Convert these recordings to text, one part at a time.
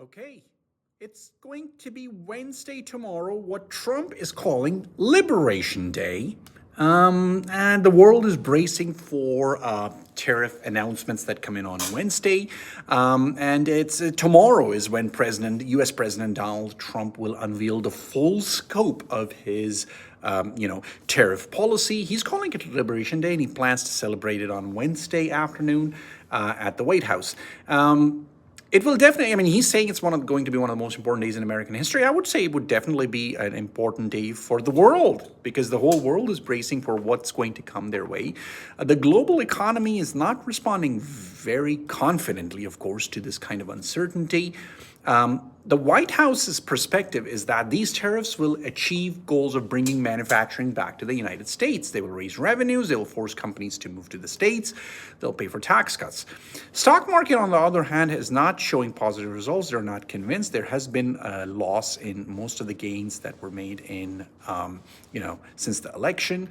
Okay, it's going to be Wednesday tomorrow, what Trump is calling Liberation Day. And the world is bracing for tariff announcements that come in on Wednesday. And it's tomorrow is when U.S. President Donald Trump will unveil the full scope of his tariff policy. He's calling it Liberation Day, and he plans to celebrate it on Wednesday afternoon at the White House. It will definitely, I mean, he's saying it's going to be one of the most important days in American history. I would say it would definitely be an important day for the world because the whole world is bracing for what's going to come their way. The global economy is not responding very confidently, of course, to this kind of uncertainty. The White House's perspective is that these tariffs will achieve goals of bringing manufacturing back to the United States. They will raise revenues, they will force companies to move to the States, they'll pay for tax cuts. Stock market, on the other hand, is not showing positive results. They're not convinced. There has been a loss in most of the gains that were made in, since the election.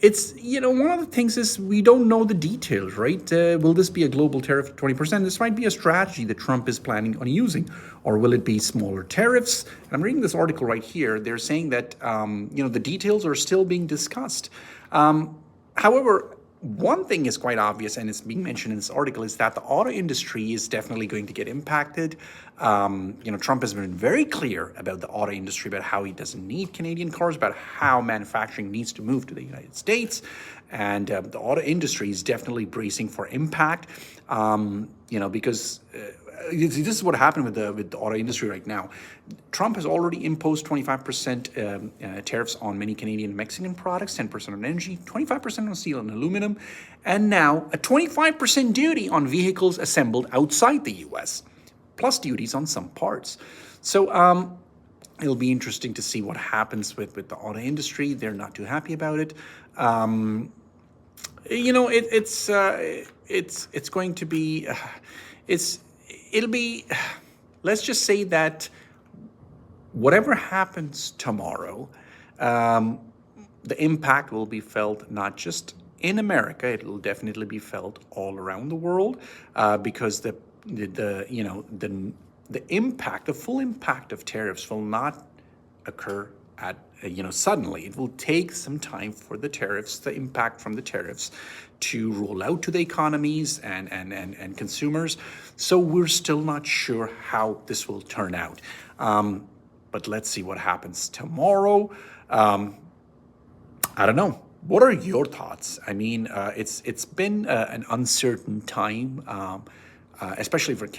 It's, one of the things is we don't know the details, right? Will this be a global tariff of 20%? This might be a strategy that Trump is planning on using. Or will it be smaller tariffs? And I'm reading this article right here. They're saying that, the details are still being discussed. However, one thing is quite obvious, and it's being mentioned in this article, is that the auto industry is definitely going to get impacted. Trump has been very clear about the auto industry, about how he doesn't need Canadian cars, about how manufacturing needs to move to the United States. And the auto industry is definitely bracing for impact, because this is what happened with the auto industry right now. Trump has already imposed 25% tariffs on many Canadian and Mexican products, 10% on energy, 25% on steel and aluminum, and now a 25% duty on vehicles assembled outside the U.S., plus duties on some parts. So it'll be interesting to see what happens with the auto industry. They're not too happy about it. It's going to be it'll be, let's just say that whatever happens tomorrow, the impact will be felt not just in America, it will definitely be felt all around the world, because the impact, the full impact of tariffs will not occur at suddenly. It will take some time for the impact from the tariffs to roll out to the economies and consumers. So we're still not sure how this will turn out. But let's see what happens tomorrow. I don't know. What are your thoughts? I mean, it's been an uncertain time, especially for Canada.